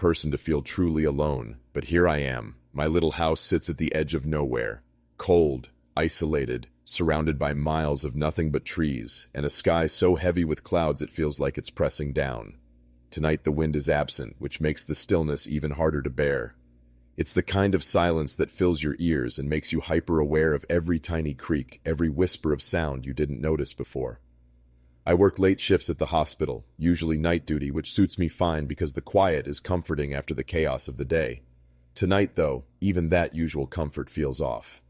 person to feel truly alone, but here I am. My little house sits at the edge of nowhere. Cold, isolated, surrounded by miles of nothing but trees, and a sky so heavy with clouds it feels like it's pressing down. Tonight the wind is absent, which makes the stillness even harder to bear. It's the kind of silence that fills your ears and makes you hyper-aware of every tiny creak, every whisper of sound you didn't notice before. I work late shifts at the hospital, usually night duty, which suits me fine because the quiet is comforting after the chaos of the day. Tonight, though, even that usual comfort feels off.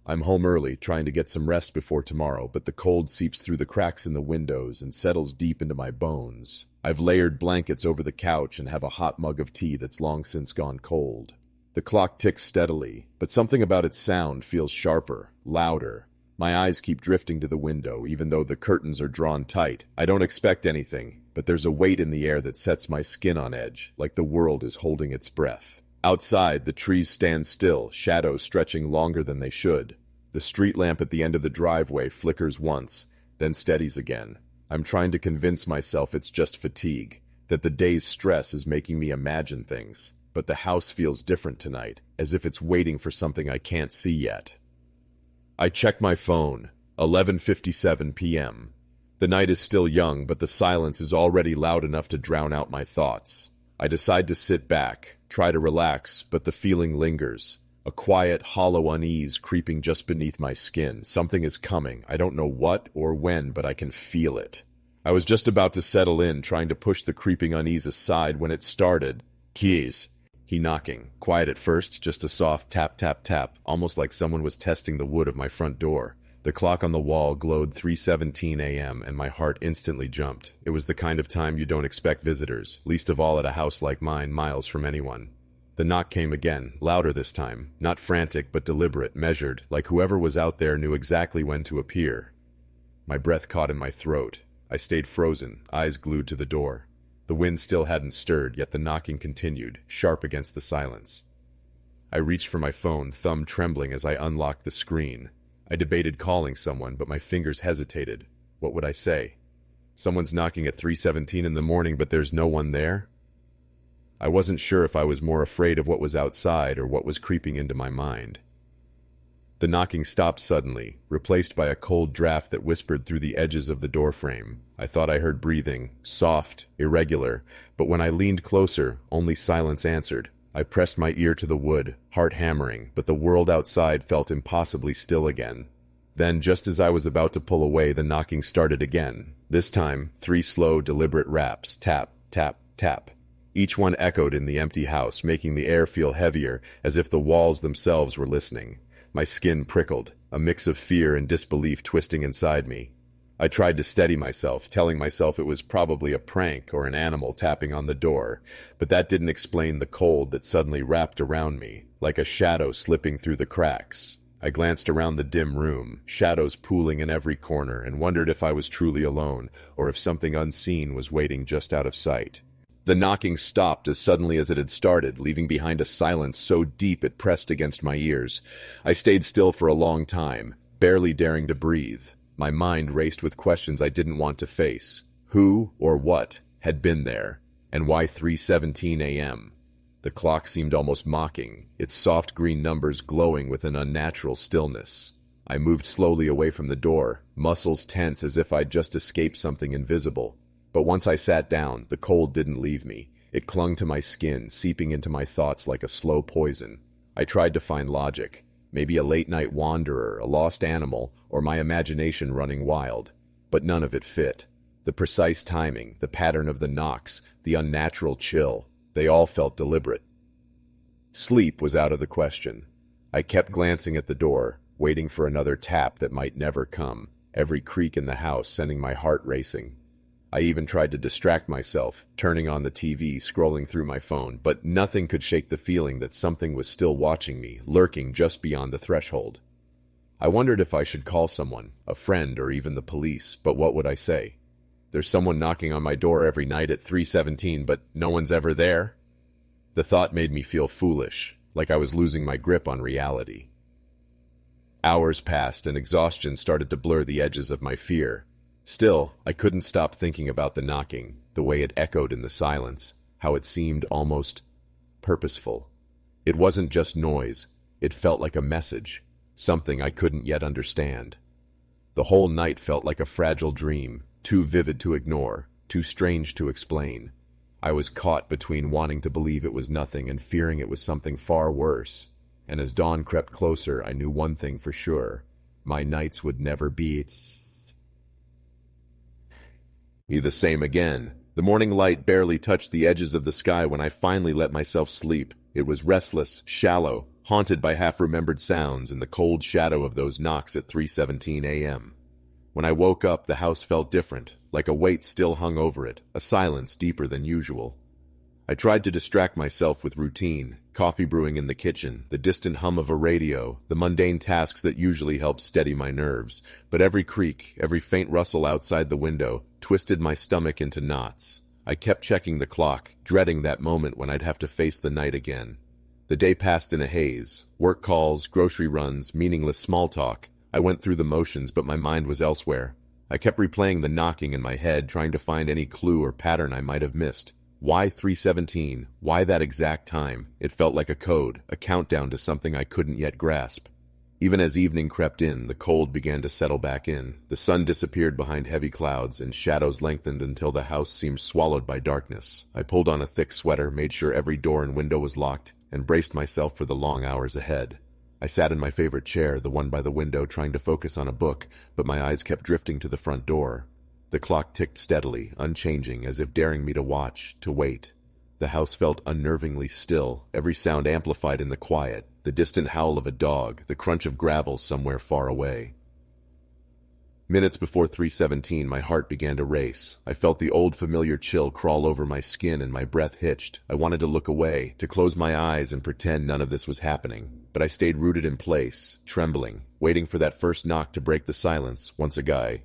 I'm home early, trying to get some rest before tomorrow, but the cold seeps through the cracks in the windows and settles deep into my bones. I've layered blankets over the couch and have a hot mug of tea that's long since gone cold. The clock ticks steadily, but something about its sound feels sharper, louder. My eyes keep drifting to the window, even though the curtains are drawn tight. I don't expect anything, but there's a weight in the air that sets my skin on edge, like the world is holding its breath. Outside, the trees stand still, shadows stretching longer than they should. The street lamp at the end of the driveway flickers once, then steadies again. I'm trying to convince myself it's just fatigue, that the day's stress is making me imagine things. But the house feels different tonight, as if it's waiting for something I can't see yet. I check my phone, 11:57 p.m. The night is still young, but the silence is already loud enough to drown out my thoughts. I decide to sit back, try to relax, but the feeling lingers. A quiet, hollow unease creeping just beneath my skin. Something is coming. I don't know what or when, but I can feel it. I was just about to settle in, trying to push the creeping unease aside when it started. Keys. He knocking. Quiet at first, just a soft tap, tap, tap, almost like someone was testing the wood of my front door. The clock on the wall glowed 3:17 a.m. and my heart instantly jumped. It was the kind of time you don't expect visitors, least of all at a house like mine, miles from anyone. The knock came again, louder this time, not frantic but deliberate, measured, like whoever was out there knew exactly when to appear. My breath caught in my throat. I stayed frozen, eyes glued to the door. The wind still hadn't stirred, yet the knocking continued, sharp against the silence. I reached for my phone, thumb trembling as I unlocked the screen. I debated calling someone, but my fingers hesitated. What would I say? Someone's knocking at 3:17 in the morning, but there's no one there? I wasn't sure if I was more afraid of what was outside or what was creeping into my mind. The knocking stopped suddenly, replaced by a cold draft that whispered through the edges of the doorframe. I thought I heard breathing, soft, irregular, but when I leaned closer, only silence answered. I pressed my ear to the wood, heart hammering, but the world outside felt impossibly still again. Then, just as I was about to pull away, the knocking started again. This time, 3 slow, deliberate raps, tap, tap, tap. Each one echoed in the empty house, making the air feel heavier, as if the walls themselves were listening. My skin prickled, a mix of fear and disbelief twisting inside me. I tried to steady myself, telling myself it was probably a prank or an animal tapping on the door, but that didn't explain the cold that suddenly wrapped around me, like a shadow slipping through the cracks. I glanced around the dim room, shadows pooling in every corner, and wondered if I was truly alone, or if something unseen was waiting just out of sight. The knocking stopped as suddenly as it had started, leaving behind a silence so deep it pressed against my ears. I stayed still for a long time, barely daring to breathe. My mind raced with questions I didn't want to face. Who, or what, had been there? And why 3:17 a.m.? The clock seemed almost mocking, its soft green numbers glowing with an unnatural stillness. I moved slowly away from the door, muscles tense as if I'd just escaped something invisible. But once I sat down, the cold didn't leave me. It clung to my skin, seeping into my thoughts like a slow poison. I tried to find logic. Maybe a late-night wanderer, a lost animal, or my imagination running wild. But none of it fit. The precise timing, the pattern of the knocks, the unnatural chill, they all felt deliberate. Sleep was out of the question. I kept glancing at the door, waiting for another tap that might never come, every creak in the house sending my heart racing. I even tried to distract myself, turning on the TV, scrolling through my phone, but nothing could shake the feeling that something was still watching me, lurking just beyond the threshold. I wondered if I should call someone, a friend or even the police, but what would I say? There's someone knocking on my door every night at 3:17, but no one's ever there? The thought made me feel foolish, like I was losing my grip on reality. Hours passed and exhaustion started to blur the edges of my fear. Still, I couldn't stop thinking about the knocking, the way it echoed in the silence, how it seemed almost purposeful. It wasn't just noise, it felt like a message, something I couldn't yet understand. The whole night felt like a fragile dream, too vivid to ignore, too strange to explain. I was caught between wanting to believe it was nothing and fearing it was something far worse. And as dawn crept closer, I knew one thing for sure. My nights would never be the same again. The morning light barely touched the edges of the sky when I finally let myself sleep. It was restless, shallow, haunted by half-remembered sounds and the cold shadow of those knocks at 3:17 a.m. When I woke up, the house felt different, like a weight still hung over it, a silence deeper than usual. I tried to distract myself with routine, coffee brewing in the kitchen, the distant hum of a radio, the mundane tasks that usually help steady my nerves, but every creak, every faint rustle outside the window, twisted my stomach into knots. I kept checking the clock, dreading that moment when I'd have to face the night again. The day passed in a haze. Work calls, grocery runs, meaningless small talk. I went through the motions, but my mind was elsewhere. I kept replaying the knocking in my head, trying to find any clue or pattern I might have missed. Why 3:17? Why that exact time? It felt like a code, a countdown to something I couldn't yet grasp. Even as evening crept in, the cold began to settle back in. The sun disappeared behind heavy clouds, and shadows lengthened until the house seemed swallowed by darkness. I pulled on a thick sweater, made sure every door and window was locked, and braced myself for the long hours ahead. I sat in my favorite chair, the one by the window, trying to focus on a book, but my eyes kept drifting to the front door. The clock ticked steadily, unchanging, as if daring me to watch, to wait. The house felt unnervingly still, every sound amplified in the quiet, the distant howl of a dog, the crunch of gravel somewhere far away. Minutes before 3:17, my heart began to race. I felt the old familiar chill crawl over my skin and my breath hitched. I wanted to look away, to close my eyes and pretend none of this was happening. But I stayed rooted in place, trembling, waiting for that first knock to break the silence, once a guy.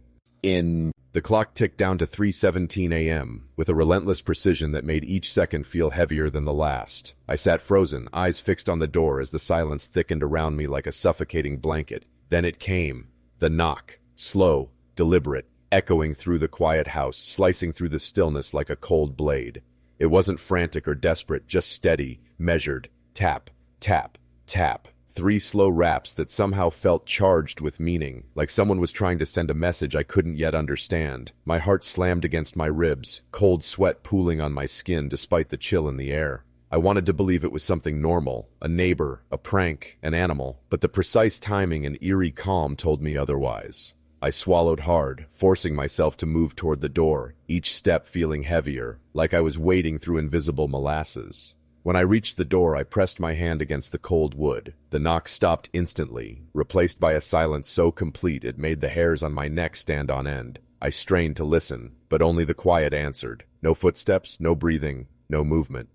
The clock ticked down to 3:17 a.m., with a relentless precision that made each second feel heavier than the last. I sat frozen, eyes fixed on the door as the silence thickened around me like a suffocating blanket. Then it came. The knock. Slow, deliberate, echoing through the quiet house, slicing through the stillness like a cold blade. It wasn't frantic or desperate, just steady, measured. Tap, tap, tap. 3 slow raps that somehow felt charged with meaning, like someone was trying to send a message I couldn't yet understand. My heart slammed against my ribs, cold sweat pooling on my skin despite the chill in the air. I wanted to believe it was something normal, a neighbor, a prank, an animal, but the precise timing and eerie calm told me otherwise. I swallowed hard, forcing myself to move toward the door, each step feeling heavier, like I was wading through invisible molasses. When I reached the door, I pressed my hand against the cold wood. The knock stopped instantly, replaced by a silence so complete it made the hairs on my neck stand on end. I strained to listen, but only the quiet answered. No footsteps, no breathing, no movement.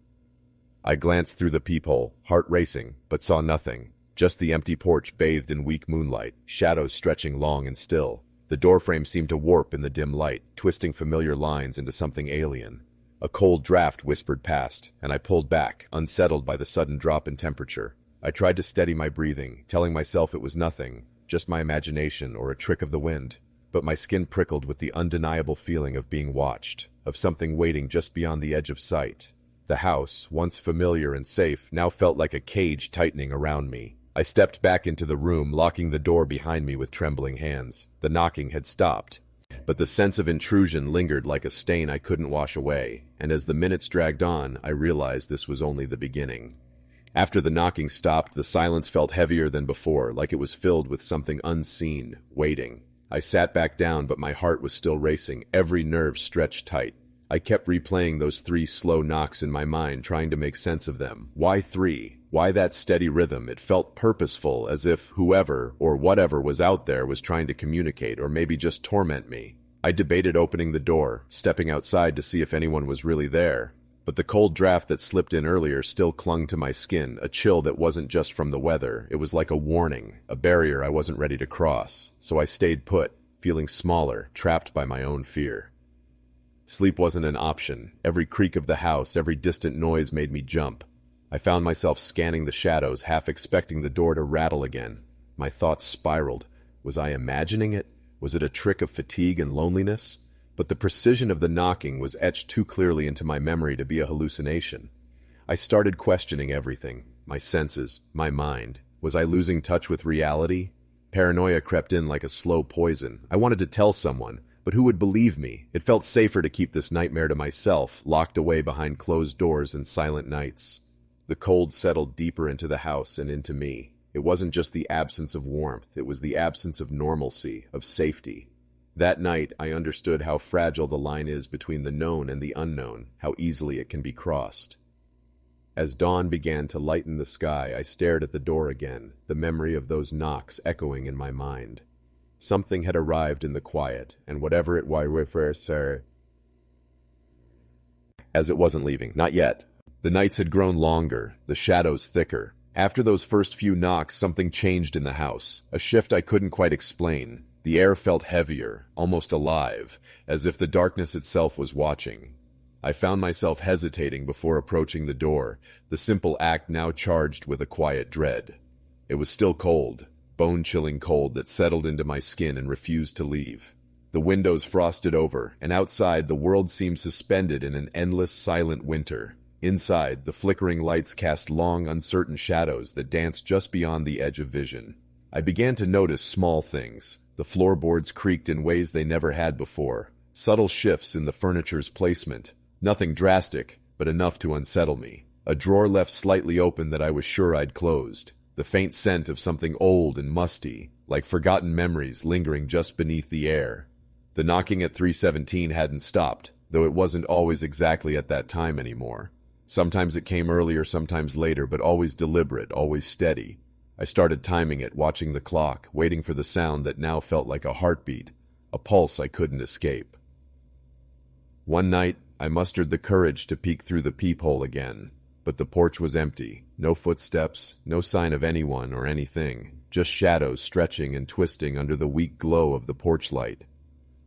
I glanced through the peephole, heart racing, but saw nothing. Just the empty porch bathed in weak moonlight, shadows stretching long and still. The doorframe seemed to warp in the dim light, twisting familiar lines into something alien. A cold draft whispered past, and I pulled back, unsettled by the sudden drop in temperature. I tried to steady my breathing, telling myself it was nothing, just my imagination or a trick of the wind. But my skin prickled with the undeniable feeling of being watched, of something waiting just beyond the edge of sight. The house, once familiar and safe, now felt like a cage tightening around me. I stepped back into the room, locking the door behind me with trembling hands. The knocking had stopped, but the sense of intrusion lingered like a stain I couldn't wash away, and as the minutes dragged on, I realized this was only the beginning. After the knocking stopped, the silence felt heavier than before, like it was filled with something unseen, waiting. I sat back down, but my heart was still racing, every nerve stretched tight. I kept replaying those 3 slow knocks in my mind, trying to make sense of them. Why 3? Why that steady rhythm? It felt purposeful, as if whoever or whatever was out there was trying to communicate or maybe just torment me. I debated opening the door, stepping outside to see if anyone was really there. But the cold draft that slipped in earlier still clung to my skin, a chill that wasn't just from the weather. It was like a warning, a barrier I wasn't ready to cross. So I stayed put, feeling smaller, trapped by my own fear. Sleep wasn't an option. Every creak of the house, every distant noise made me jump. I found myself scanning the shadows, half expecting the door to rattle again. My thoughts spiraled. Was I imagining it? Was it a trick of fatigue and loneliness? But the precision of the knocking was etched too clearly into my memory to be a hallucination. I started questioning everything. My senses, my mind. Was I losing touch with reality? Paranoia crept in like a slow poison. I wanted to tell someone, but who would believe me? It felt safer to keep this nightmare to myself, locked away behind closed doors and silent nights. The cold settled deeper into the house and into me. It wasn't just the absence of warmth, it was the absence of normalcy, of safety. That night, I understood how fragile the line is between the known and the unknown, how easily it can be crossed. As dawn began to lighten the sky, I stared at the door again, the memory of those knocks echoing in my mind. Something had arrived in the quiet, and whatever it was, sir, as it wasn't leaving, not yet. The nights had grown longer, the shadows thicker. After those first few knocks, something changed in the house, a shift I couldn't quite explain. The air felt heavier, almost alive, as if the darkness itself was watching. I found myself hesitating before approaching the door, the simple act now charged with a quiet dread. It was still cold, bone-chilling cold that settled into my skin and refused to leave. The windows frosted over, and outside the world seemed suspended in an endless, silent winter. Inside, the flickering lights cast long, uncertain shadows that danced just beyond the edge of vision. I began to notice small things. The floorboards creaked in ways they never had before. Subtle shifts in the furniture's placement. Nothing drastic, but enough to unsettle me. A drawer left slightly open that I was sure I'd closed. The faint scent of something old and musty, like forgotten memories lingering just beneath the air. The knocking at 317 hadn't stopped, though it wasn't always exactly at that time anymore. Sometimes it came earlier, sometimes later, but always deliberate, always steady. I started timing it, watching the clock, waiting for the sound that now felt like a heartbeat, a pulse I couldn't escape. One night, I mustered the courage to peek through the peephole again, but the porch was empty. No footsteps, no sign of anyone or anything, just shadows stretching and twisting under the weak glow of the porch light.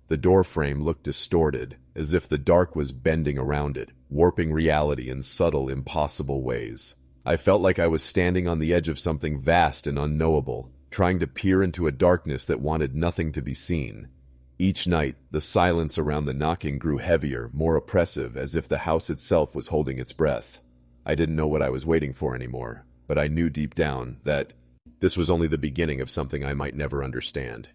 The doorframe looked distorted, as if the dark was bending around it, warping reality in subtle, impossible ways. I felt like I was standing on the edge of something vast and unknowable, trying to peer into a darkness that wanted nothing to be seen. Each night, the silence around the knocking grew heavier, more oppressive, as if the house itself was holding its breath. I didn't know what I was waiting for anymore, but I knew deep down that this was only the beginning of something I might never understand.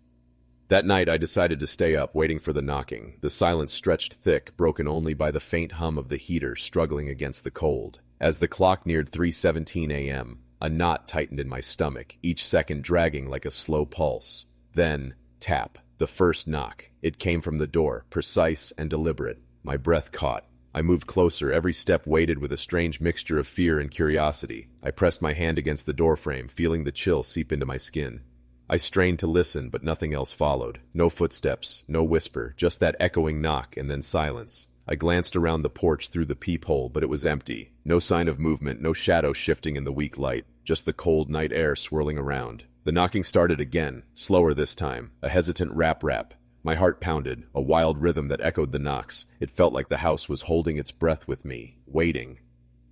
That night, I decided to stay up, waiting for the knocking. The silence stretched thick, broken only by the faint hum of the heater struggling against the cold. As the clock neared 3:17 a.m., a knot tightened in my stomach, each second dragging like a slow pulse. Then, tap. The first knock. It came from the door, precise and deliberate. My breath caught. I moved closer, every step weighted with a strange mixture of fear and curiosity. I pressed my hand against the doorframe, feeling the chill seep into my skin. I strained to listen, but nothing else followed. No footsteps, no whisper, just that echoing knock and then silence. I glanced around the porch through the peephole, but it was empty. No sign of movement, no shadow shifting in the weak light, just the cold night air swirling around. The knocking started again, slower this time, a hesitant rap-rap. My heart pounded, a wild rhythm that echoed the knocks. It felt like the house was holding its breath with me, waiting.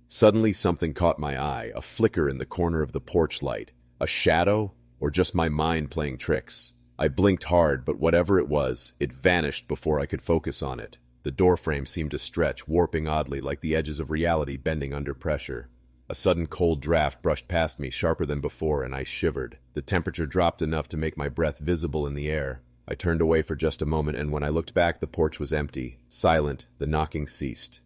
Suddenly something caught my eye, a flicker in the corner of the porch light. A shadow? Or just my mind playing tricks? I blinked hard, but whatever it was, it vanished before I could focus on it. The doorframe seemed to stretch, warping oddly like the edges of reality bending under pressure. A sudden cold draft brushed past me, sharper than before, and I shivered. The temperature dropped enough to make my breath visible in the air. I turned away for just a moment, and when I looked back, the porch was empty. Silent, the knocking ceased.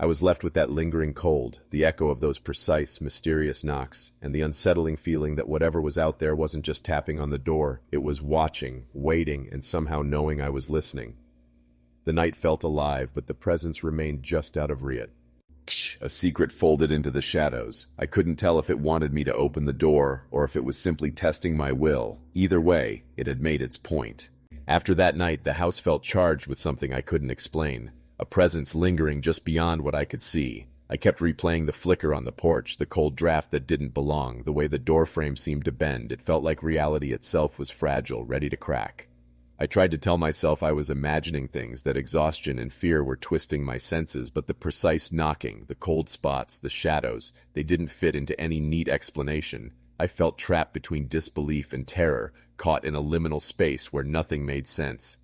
I was left with that lingering cold, the echo of those precise, mysterious knocks, and the unsettling feeling that whatever was out there wasn't just tapping on the door. It was watching, waiting, and somehow knowing I was listening. The night felt alive, but the presence remained just out of reach. A secret folded into the shadows. I couldn't tell if it wanted me to open the door, or if it was simply testing my will. Either way, it had made its point. After that night, the house felt charged with something I couldn't explain. A presence lingering just beyond what I could see. I kept replaying the flicker on the porch, the cold draft that didn't belong, the way the doorframe seemed to bend. It felt like reality itself was fragile, ready to crack. I tried to tell myself I was imagining things, that exhaustion and fear were twisting my senses, but the precise knocking, the cold spots, the shadows, they didn't fit into any neat explanation. I felt trapped between disbelief and terror, caught in a liminal space where nothing made sense.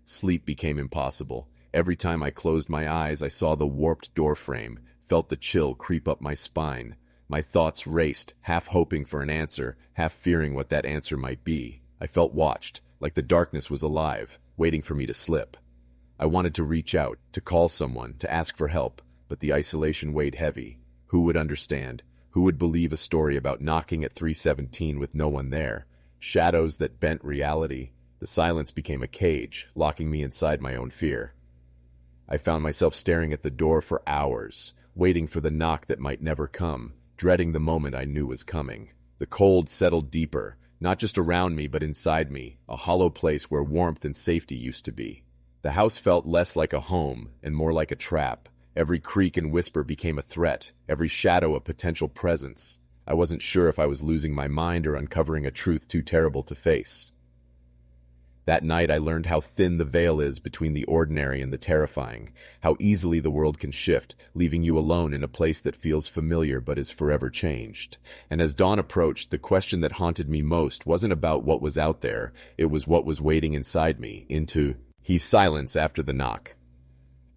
Sleep became impossible. Every time I closed my eyes, I saw the warped doorframe, felt the chill creep up my spine. My thoughts raced, half hoping for an answer, half fearing what that answer might be. I felt watched, like the darkness was alive, waiting for me to slip. I wanted to reach out, to call someone, to ask for help, but the isolation weighed heavy. Who would understand? Who would believe a story about knocking at 317 with no one there? Shadows that bent reality. The silence became a cage, locking me inside my own fear. I found myself staring at the door for hours, waiting for the knock that might never come, dreading the moment I knew was coming. The cold settled deeper, not just around me but inside me, a hollow place where warmth and safety used to be. The house felt less like a home and more like a trap. Every creak and whisper became a threat, every shadow a potential presence. I wasn't sure if I was losing my mind or uncovering a truth too terrible to face. That night I learned how thin the veil is between the ordinary and the terrifying, how easily the world can shift, leaving you alone in a place that feels familiar but is forever changed. And as dawn approached, the question that haunted me most wasn't about what was out there, it was what was waiting inside me, into silence after the knock.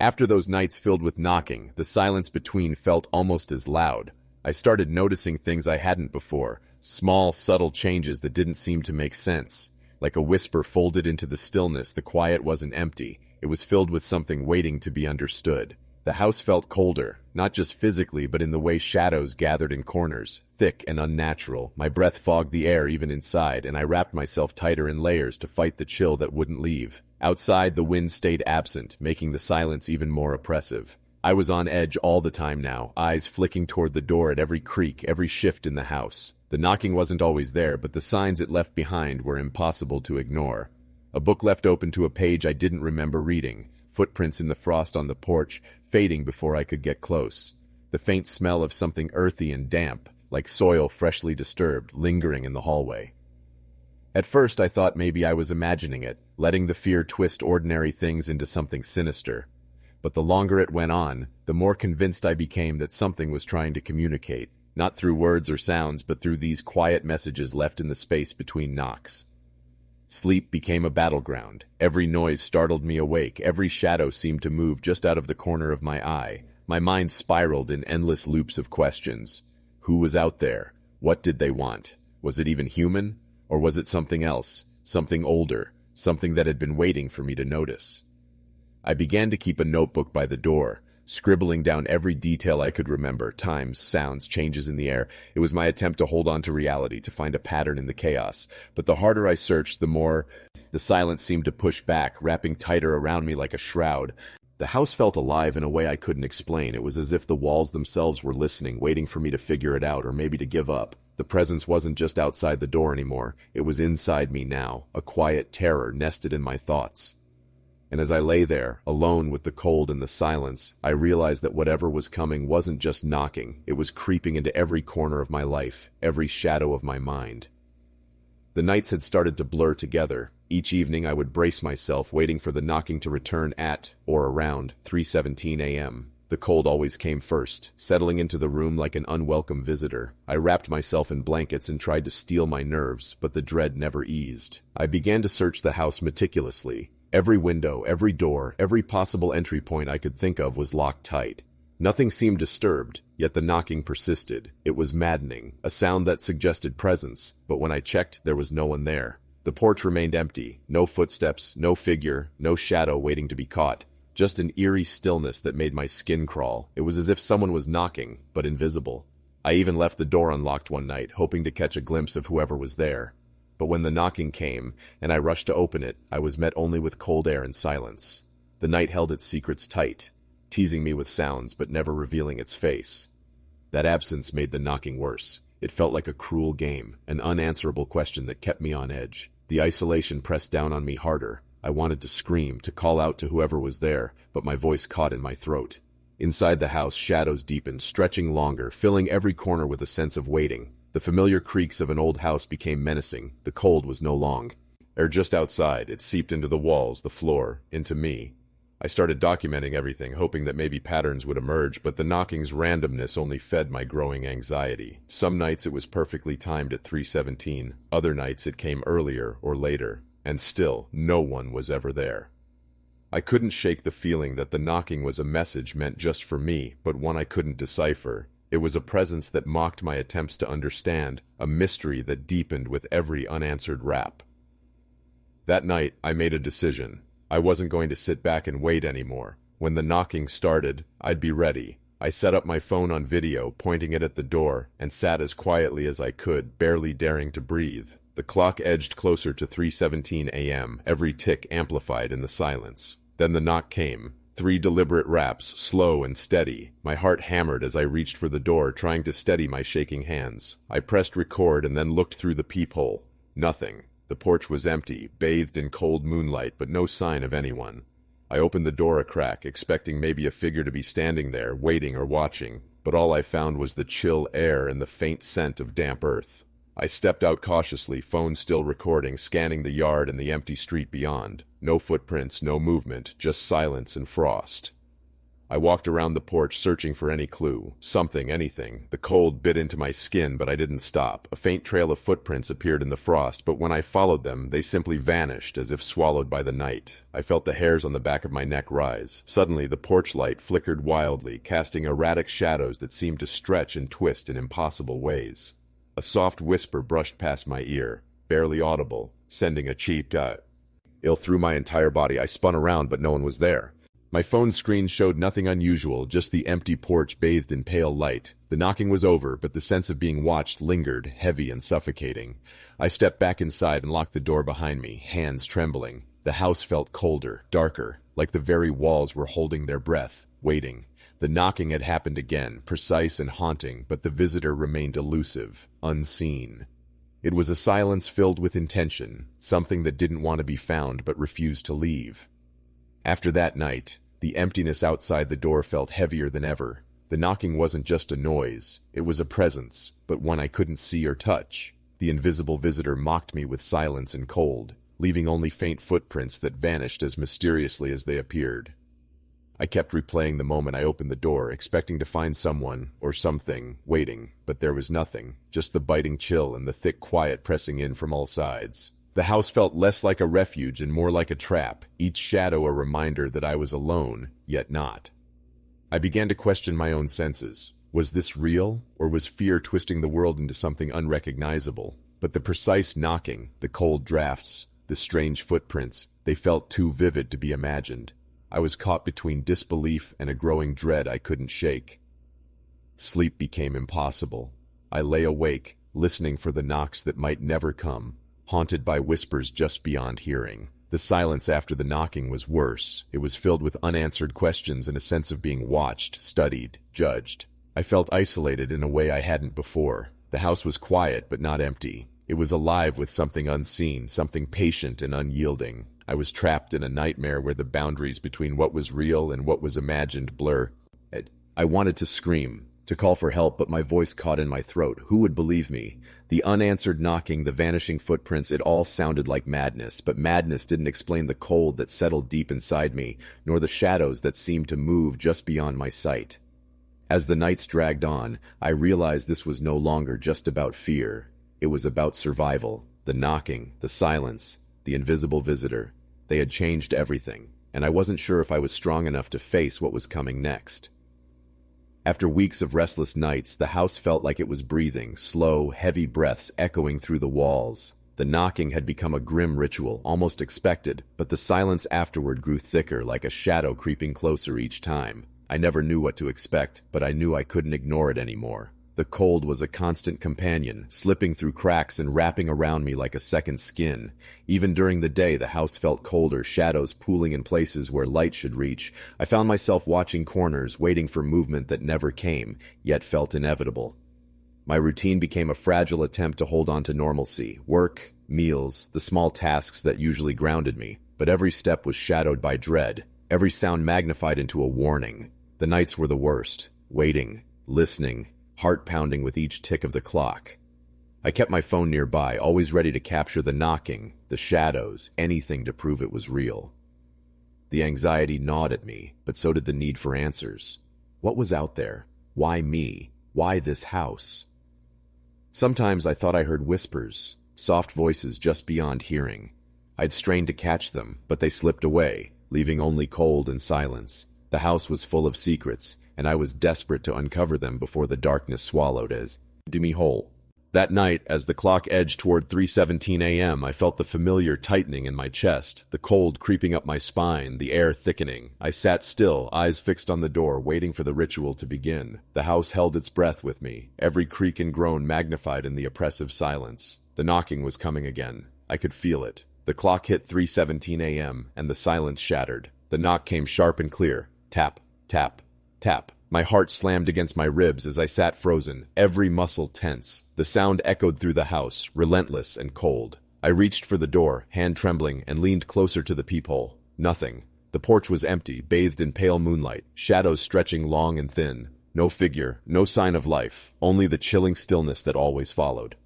After those nights filled with knocking, the silence between felt almost as loud. I started noticing things I hadn't before, small, subtle changes that didn't seem to make sense. Like a whisper folded into the stillness, the quiet wasn't empty. It was filled with something waiting to be understood. The house felt colder, not just physically, but in the way shadows gathered in corners, thick and unnatural. My breath fogged the air even inside, and I wrapped myself tighter in layers to fight the chill that wouldn't leave. Outside, the wind stayed absent, making the silence even more oppressive. I was on edge all the time now, eyes flicking toward the door at every creak, every shift in the house. The knocking wasn't always there, but the signs it left behind were impossible to ignore. A book left open to a page I didn't remember reading, footprints in the frost on the porch, fading before I could get close. The faint smell of something earthy and damp, like soil freshly disturbed, lingering in the hallway. At first I thought maybe I was imagining it, letting the fear twist ordinary things into something sinister. But the longer it went on, the more convinced I became that something was trying to communicate. Not through words or sounds, but through these quiet messages left in the space between knocks. Sleep became a battleground. Every noise startled me awake. Every shadow seemed to move just out of the corner of my eye. My mind spiraled in endless loops of questions. Who was out there? What did they want? Was it even human? Or was it something else? Something older? Something that had been waiting for me to notice? I began to keep a notebook by the door, scribbling down every detail I could remember, times, sounds, changes in the air. It was my attempt to hold on to reality, to find a pattern in the chaos. But the harder I searched, the more the silence seemed to push back, wrapping tighter around me like a shroud. The house felt alive in a way I couldn't explain. It was as if the walls themselves were listening, waiting for me to figure it out or maybe to give up. The presence wasn't just outside the door anymore. It was inside me now, a quiet terror nested in my thoughts. And as I lay there, alone with the cold and the silence, I realized that whatever was coming wasn't just knocking. It was creeping into every corner of my life, every shadow of my mind. The nights had started to blur together. Each evening I would brace myself, waiting for the knocking to return at, or around, 3:17 a.m. The cold always came first, settling into the room like an unwelcome visitor. I wrapped myself in blankets and tried to steel my nerves, but the dread never eased. I began to search the house meticulously. Every window, every door, every possible entry point I could think of was locked tight. Nothing seemed disturbed, yet the knocking persisted. It was maddening, a sound that suggested presence, but when I checked, there was no one there. The porch remained empty, no footsteps, no figure, no shadow waiting to be caught. Just an eerie stillness that made my skin crawl. It was as if someone was knocking, but invisible. I even left the door unlocked one night, hoping to catch a glimpse of whoever was there. But when the knocking came, and I rushed to open it, I was met only with cold air and silence. The night held its secrets tight, teasing me with sounds but never revealing its face. That absence made the knocking worse. It felt like a cruel game, an unanswerable question that kept me on edge. The isolation pressed down on me harder. I wanted to scream, to call out to whoever was there, but my voice caught in my throat. Inside the house, shadows deepened, stretching longer, filling every corner with a sense of waiting. The familiar creaks of an old house became menacing. The cold was no long. Just outside, it seeped into the walls, the floor, into me. I started documenting everything, hoping that maybe patterns would emerge, but the knocking's randomness only fed my growing anxiety. Some nights it was perfectly timed at 3:17. Other nights it came earlier or later. And still, no one was ever there. I couldn't shake the feeling that the knocking was a message meant just for me, but one I couldn't decipher. It was a presence that mocked my attempts to understand, a mystery that deepened with every unanswered rap. That night, I made a decision. I wasn't going to sit back and wait anymore. When the knocking started, I'd be ready. I set up my phone on video, pointing it at the door, and sat as quietly as I could, barely daring to breathe. The clock edged closer to 3:17 a.m., every tick amplified in the silence. Then the knock came. 3 deliberate raps, slow and steady. My heart hammered as I reached for the door, trying to steady my shaking hands. I pressed record and then looked through the peephole. Nothing. The porch was empty, bathed in cold moonlight, but no sign of anyone. I opened the door a crack, expecting maybe a figure to be standing there, waiting or watching, but all I found was the chill air and the faint scent of damp earth. I stepped out cautiously, phone still recording, scanning the yard and the empty street beyond. No footprints, no movement, just silence and frost. I walked around the porch, searching for any clue. Something, anything. The cold bit into my skin, but I didn't stop. A faint trail of footprints appeared in the frost, but when I followed them, they simply vanished, as if swallowed by the night. I felt the hairs on the back of my neck rise. Suddenly, the porch light flickered wildly, casting erratic shadows that seemed to stretch and twist in impossible ways. A soft whisper brushed past my ear, barely audible, sending a cheap ill through my entire body. I spun around, but no one was there. My phone screen showed nothing unusual, just the empty porch bathed in pale light. The knocking was over, but the sense of being watched lingered, heavy and suffocating. I stepped back inside and locked the door behind me, hands trembling. The house felt colder, darker, like the very walls were holding their breath, waiting. The knocking had happened again, precise and haunting, but the visitor remained elusive, unseen. It was a silence filled with intention, something that didn't want to be found but refused to leave. After that night, the emptiness outside the door felt heavier than ever. The knocking wasn't just a noise, it was a presence, but one I couldn't see or touch. The invisible visitor mocked me with silence and cold, leaving only faint footprints that vanished as mysteriously as they appeared. I kept replaying the moment I opened the door, expecting to find someone, or something, waiting, but there was nothing, just the biting chill and the thick quiet pressing in from all sides. The house felt less like a refuge and more like a trap, each shadow a reminder that I was alone, yet not. I began to question my own senses. Was this real, or was fear twisting the world into something unrecognizable? But the precise knocking, the cold drafts, the strange footprints, they felt too vivid to be imagined. I was caught between disbelief and a growing dread I couldn't shake. Sleep became impossible. I lay awake, listening for the knocks that might never come, haunted by whispers just beyond hearing. The silence after the knocking was worse. It was filled with unanswered questions and a sense of being watched, studied, judged. I felt isolated in a way I hadn't before. The house was quiet but not empty. It was alive with something unseen, something patient and unyielding. I was trapped in a nightmare where the boundaries between what was real and what was imagined blur. I wanted to scream, to call for help, but my voice caught in my throat. Who would believe me? The unanswered knocking, the vanishing footprints, it all sounded like madness, but madness didn't explain the cold that settled deep inside me, nor the shadows that seemed to move just beyond my sight. As the nights dragged on, I realized this was no longer just about fear. It was about survival. The knocking, the silence, the invisible visitor. They had changed everything, and I wasn't sure if I was strong enough to face what was coming next. After weeks of restless nights, the house felt like it was breathing, slow, heavy breaths echoing through the walls. The knocking had become a grim ritual, almost expected, but the silence afterward grew thicker, like a shadow creeping closer each time. I never knew what to expect, but I knew I couldn't ignore it anymore. The cold was a constant companion, slipping through cracks and wrapping around me like a second skin. Even during the day, the house felt colder, shadows pooling in places where light should reach. I found myself watching corners, waiting for movement that never came, yet felt inevitable. My routine became a fragile attempt to hold on to normalcy. Work, meals, the small tasks that usually grounded me. But every step was shadowed by dread, every sound magnified into a warning. The nights were the worst, waiting, listening, heart pounding with each tick of the clock. I kept my phone nearby, always ready to capture the knocking, the shadows, anything to prove it was real. The anxiety gnawed at me, but so did the need for answers. What was out there? Why me? Why this house? Sometimes I thought I heard whispers, soft voices just beyond hearing. I'd strained to catch them, but they slipped away. leaving only cold and silence. The house was full of secrets, and I was desperate to uncover them before the darkness swallowed me whole. That night, as the clock edged toward 3:17 a.m., I felt the familiar tightening in my chest, the cold creeping up my spine, the air thickening. I sat still, eyes fixed on the door, waiting for the ritual to begin. The house held its breath with me, every creak and groan magnified in the oppressive silence. The knocking was coming again. I could feel it. The clock hit 3:17 a.m., and the silence shattered. The knock came sharp and clear. Tap, tap, tap. My heart slammed against my ribs as I sat frozen, every muscle tense. The sound echoed through the house, relentless and cold. I reached for the door, hand trembling, and leaned closer to the peephole. Nothing. The porch was empty, bathed in pale moonlight, shadows stretching long and thin. No figure, no sign of life, only the chilling stillness that always followed.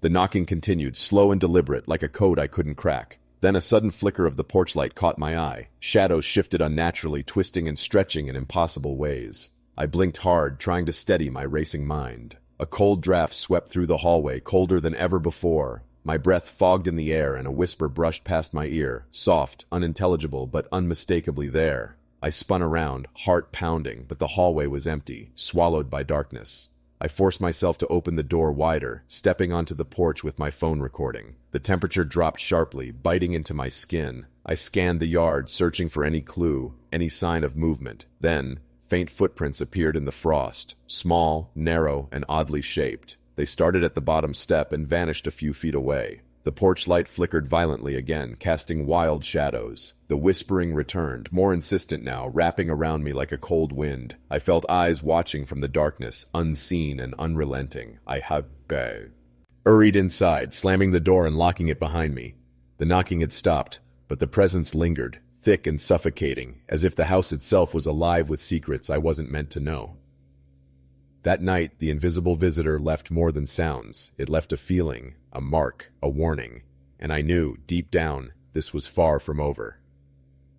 The knocking continued, slow and deliberate, like a code I couldn't crack. Then a sudden flicker of the porch light caught my eye. Shadows shifted unnaturally, twisting and stretching in impossible ways. I blinked hard, trying to steady my racing mind. A cold draft swept through the hallway, colder than ever before. My breath fogged in the air, and a whisper brushed past my ear, soft, unintelligible, but unmistakably there. I spun around, heart pounding, but the hallway was empty, swallowed by darkness. I forced myself to open the door wider, stepping onto the porch with my phone recording. The temperature dropped sharply, biting into my skin. I scanned the yard, searching for any clue, any sign of movement. Then, faint footprints appeared in the frost, small, narrow, and oddly shaped. They started at the bottom step and vanished a few feet away. The porch light flickered violently again, casting wild shadows. The whispering returned, more insistent now, wrapping around me like a cold wind. I felt eyes watching from the darkness, unseen and unrelenting. I hurried inside, slamming the door and locking it behind me. The knocking had stopped, but the presence lingered, thick and suffocating, as if the house itself was alive with secrets I wasn't meant to know. That night, the invisible visitor left more than sounds. It left a feeling, a mark, a warning, and I knew, deep down, this was far from over.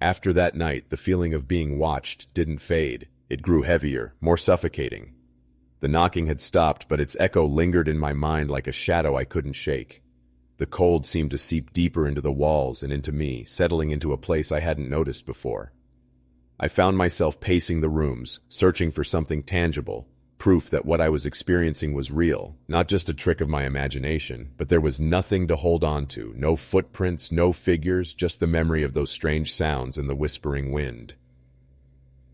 After that night, the feeling of being watched didn't fade. It grew heavier, more suffocating. The knocking had stopped, but its echo lingered in my mind like a shadow I couldn't shake. The cold seemed to seep deeper into the walls and into me, settling into a place I hadn't noticed before. I found myself pacing the rooms, searching for something tangible, proof that what I was experiencing was real, not just a trick of my imagination, but there was nothing to hold on to, no footprints, no figures, just the memory of those strange sounds and the whispering wind.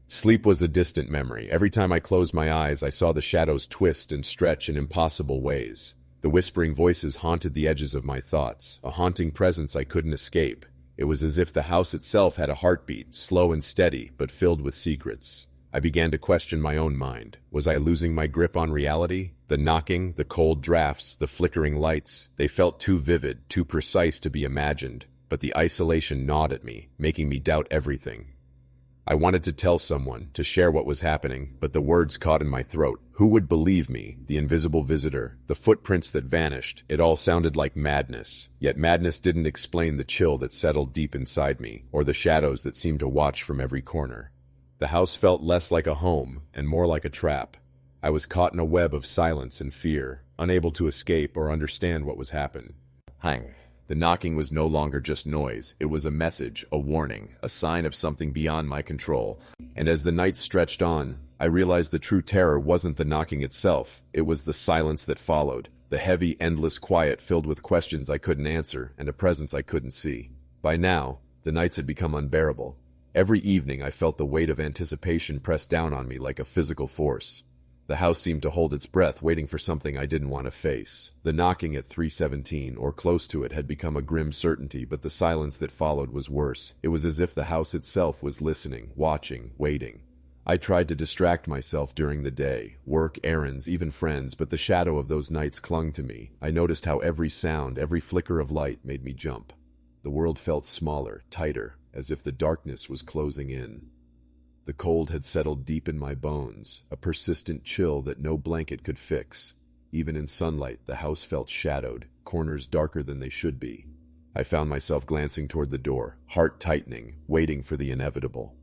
Sleep was a distant memory. Every time I closed my eyes, I saw the shadows twist and stretch in impossible ways. The whispering voices haunted the edges of my thoughts, a haunting presence I couldn't escape. It was as if the house itself had a heartbeat, slow and steady, but filled with secrets. I began to question my own mind. Was I losing my grip on reality? The knocking, the cold drafts, the flickering lights, they felt too vivid, too precise to be imagined. But the isolation gnawed at me, making me doubt everything. I wanted to tell someone, to share what was happening, but the words caught in my throat. Who would believe me? The invisible visitor, the footprints that vanished. It all sounded like madness. Yet madness didn't explain the chill that settled deep inside me, or the shadows that seemed to watch from every corner. The house felt less like a home and more like a trap. I was caught in a web of silence and fear, unable to escape or understand what was happening. The knocking was no longer just noise. It was a message, a warning, a sign of something beyond my control. And as the night stretched on, I realized the true terror wasn't the knocking itself. It was the silence that followed, the heavy, endless quiet filled with questions I couldn't answer and a presence I couldn't see. By now, the nights had become unbearable. Every evening I felt the weight of anticipation press down on me like a physical force. The house seemed to hold its breath, waiting for something I didn't want to face. The knocking at 3:17, or close to it, had become a grim certainty, but the silence that followed was worse. It was as if the house itself was listening, watching, waiting. I tried to distract myself during the day, work, errands, even friends, but the shadow of those nights clung to me. I noticed how every sound, every flicker of light made me jump. The world felt smaller, tighter, as if the darkness was closing in. The cold had settled deep in my bones, a persistent chill that no blanket could fix. Even in sunlight, the house felt shadowed, corners darker than they should be. I found myself glancing toward the door, heart tightening, waiting for the inevitable.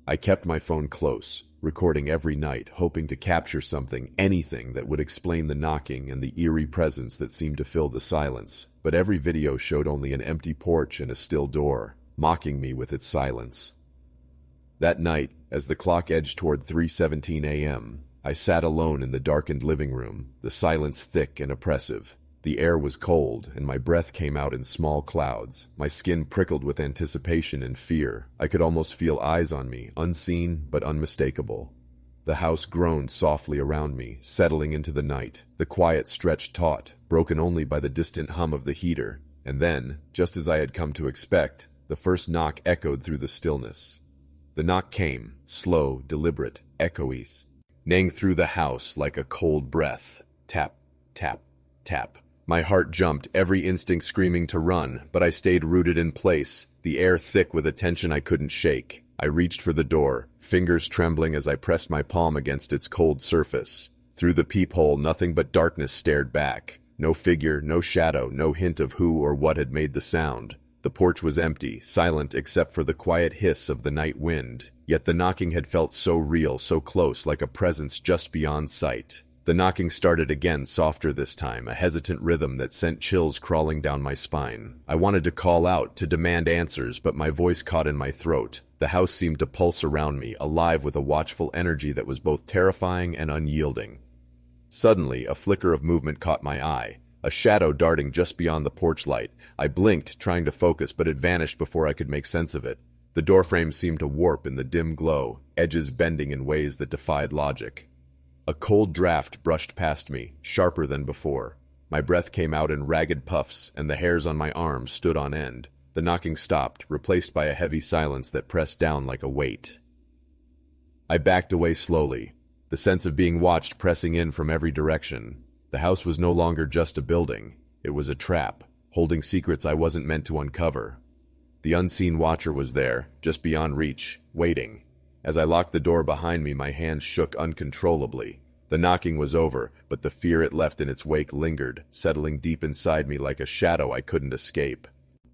I kept my phone close, recording every night, hoping to capture something, anything that would explain the knocking and the eerie presence that seemed to fill the silence. But every video showed only an empty porch and a still door, mocking me with its silence. That night, as the clock edged toward 3:17 a.m., I sat alone in the darkened living room, the silence thick and oppressive. The air was cold, and my breath came out in small clouds. My skin prickled with anticipation and fear. I could almost feel eyes on me, unseen but unmistakable. The house groaned softly around me, settling into the night. The quiet stretched taut, broken only by the distant hum of the heater. And then, just as I had come to expect, the first knock echoed through the stillness. The knock came, slow, deliberate, echoey, neighing through the house like a cold breath. Tap, tap, tap. My heart jumped, every instinct screaming to run, but I stayed rooted in place, the air thick with a tension I couldn't shake. I reached for the door, fingers trembling as I pressed my palm against its cold surface. Through the peephole, nothing but darkness stared back. No figure, no shadow, no hint of who or what had made the sound. The porch was empty, silent except for the quiet hiss of the night wind. Yet the knocking had felt so real, so close, like a presence just beyond sight. The knocking started again, softer this time, a hesitant rhythm that sent chills crawling down my spine. I wanted to call out, to demand answers, but my voice caught in my throat. The house seemed to pulse around me, alive with a watchful energy that was both terrifying and unyielding. Suddenly, a flicker of movement caught my eye, a shadow darting just beyond the porch light. I blinked, trying to focus, but it vanished before I could make sense of it. The doorframe seemed to warp in the dim glow, edges bending in ways that defied logic. A cold draft brushed past me, sharper than before. My breath came out in ragged puffs, and the hairs on my arms stood on end. The knocking stopped, replaced by a heavy silence that pressed down like a weight. I backed away slowly, the sense of being watched pressing in from every direction. The house was no longer just a building. It was a trap, holding secrets I wasn't meant to uncover. The unseen watcher was there, just beyond reach, waiting. As I locked the door behind me, my hands shook uncontrollably. The knocking was over, but the fear it left in its wake lingered, settling deep inside me like a shadow I couldn't escape.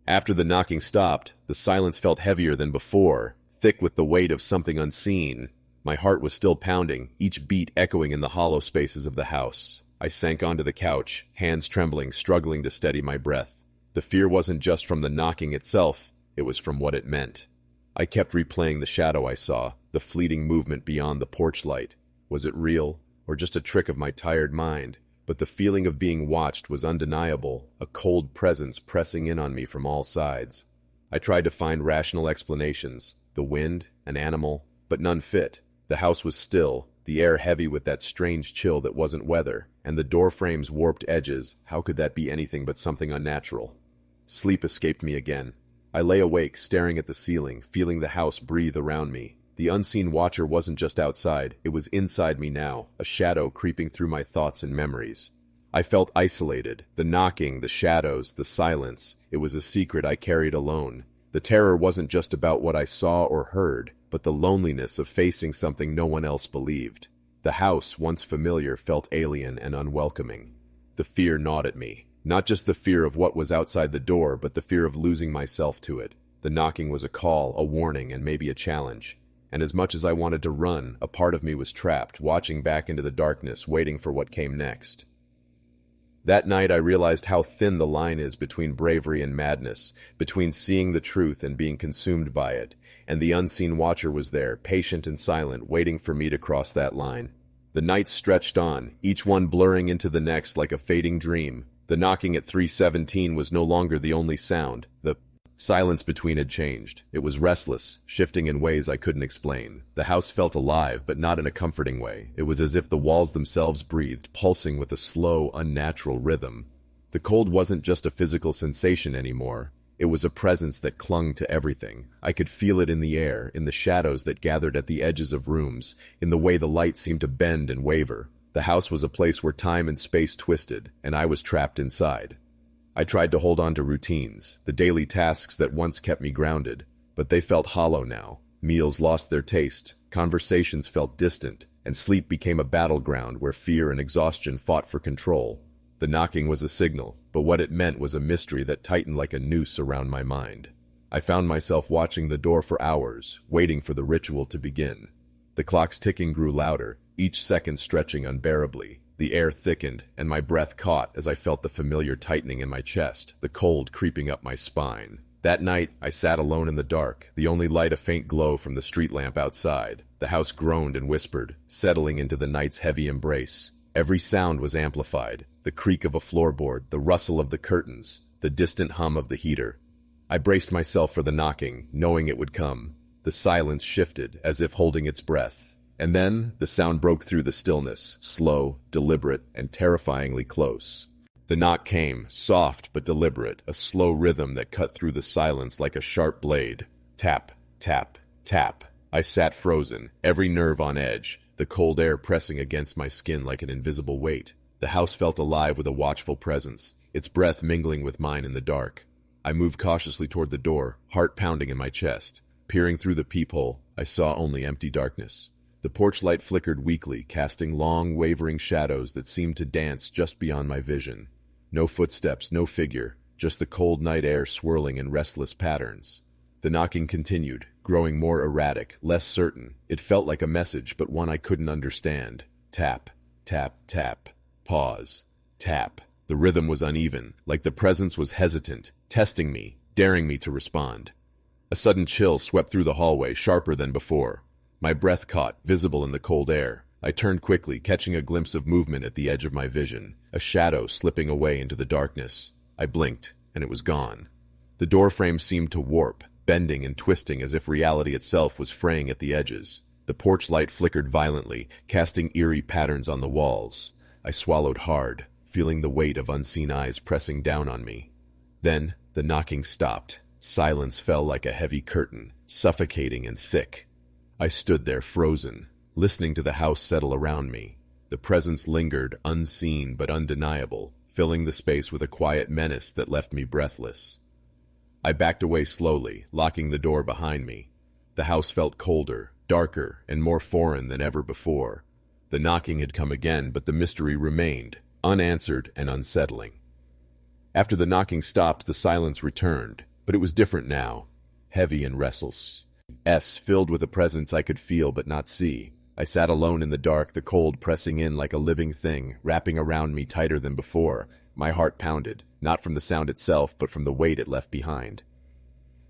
After the knocking stopped, the silence felt heavier than before, thick with the weight of something unseen. My heart was still pounding, each beat echoing in the hollow spaces of the house. I sank onto the couch, hands trembling, struggling to steady my breath. The fear wasn't just from the knocking itself, it was from what it meant. I kept replaying the shadow I saw, the fleeting movement beyond the porch light. Was it real, or just a trick of my tired mind? But the feeling of being watched was undeniable, a cold presence pressing in on me from all sides. I tried to find rational explanations, the wind, an animal, but none fit. The house was still, the air heavy with that strange chill that wasn't weather, and the doorframe's warped edges. How could that be anything but something unnatural? Sleep escaped me again. I lay awake, staring at the ceiling, feeling the house breathe around me. The unseen watcher wasn't just outside, it was inside me now, a shadow creeping through my thoughts and memories. I felt isolated, the knocking, the shadows, the silence. It was a secret I carried alone. The terror wasn't just about what I saw or heard, but the loneliness of facing something no one else believed. The house, once familiar, felt alien and unwelcoming. The fear gnawed at me. Not just the fear of what was outside the door, but the fear of losing myself to it. The knocking was a call, a warning, and maybe a challenge. And as much as I wanted to run, a part of me was trapped, watching back into the darkness, waiting for what came next. That night I realized how thin the line is between bravery and madness, between seeing the truth and being consumed by it, and the unseen watcher was there, patient and silent, waiting for me to cross that line. The nights stretched on, each one blurring into the next like a fading dream. The knocking at 3:17 was no longer the only sound. The silence between had changed. It was restless, shifting in ways I couldn't explain. The house felt alive, but not in a comforting way. It was as if the walls themselves breathed, pulsing with a slow, unnatural rhythm. The cold wasn't just a physical sensation anymore. It was a presence that clung to everything. I could feel it in the air, in the shadows that gathered at the edges of rooms, in the way the light seemed to bend and waver. The house was a place where time and space twisted, and I was trapped inside. I tried to hold on to routines, the daily tasks that once kept me grounded, but they felt hollow now. Meals lost their taste, conversations felt distant, and sleep became a battleground where fear and exhaustion fought for control. The knocking was a signal, but what it meant was a mystery that tightened like a noose around my mind. I found myself watching the door for hours, waiting for the ritual to begin. The clock's ticking grew louder, each second stretching unbearably. The air thickened, and my breath caught as I felt the familiar tightening in my chest, the cold creeping up my spine. That night, I sat alone in the dark, the only light a faint glow from the street lamp outside. The house groaned and whispered, settling into the night's heavy embrace. Every sound was amplified, the creak of a floorboard, the rustle of the curtains, the distant hum of the heater. I braced myself for the knocking, knowing it would come. The silence shifted, as if holding its breath. And then, the sound broke through the stillness, slow, deliberate, and terrifyingly close. The knock came, soft but deliberate, a slow rhythm that cut through the silence like a sharp blade. Tap, tap, tap. I sat frozen, every nerve on edge, the cold air pressing against my skin like an invisible weight. The house felt alive with a watchful presence, its breath mingling with mine in the dark. I moved cautiously toward the door, heart pounding in my chest. Peering through the peephole, I saw only empty darkness. The porch light flickered weakly, casting long, wavering shadows that seemed to dance just beyond my vision. No footsteps, no figure, just the cold night air swirling in restless patterns. The knocking continued, growing more erratic, less certain. It felt like a message, but one I couldn't understand. Tap, tap, tap. Pause. Tap. The rhythm was uneven, like the presence was hesitant, testing me, daring me to respond. A sudden chill swept through the hallway, sharper than before. My breath caught, visible in the cold air. I turned quickly, catching a glimpse of movement at the edge of my vision, a shadow slipping away into the darkness. I blinked, and it was gone. The doorframe seemed to warp, bending and twisting as if reality itself was fraying at the edges. The porch light flickered violently, casting eerie patterns on the walls. I swallowed hard, feeling the weight of unseen eyes pressing down on me. Then, the knocking stopped. Silence fell like a heavy curtain, suffocating and thick. I stood there frozen, listening to the house settle around me. The presence lingered, unseen but undeniable, filling the space with a quiet menace that left me breathless. I backed away slowly, locking the door behind me. The house felt colder, darker, and more foreign than ever before. The knocking had come again, but the mystery remained, unanswered and unsettling. After the knocking stopped, the silence returned, but it was different now, heavy and restless. Filled with a presence I could feel but not see. I sat alone in the dark, the cold pressing in like a living thing, wrapping around me tighter than before. My heart pounded, not from the sound itself, but from the weight it left behind.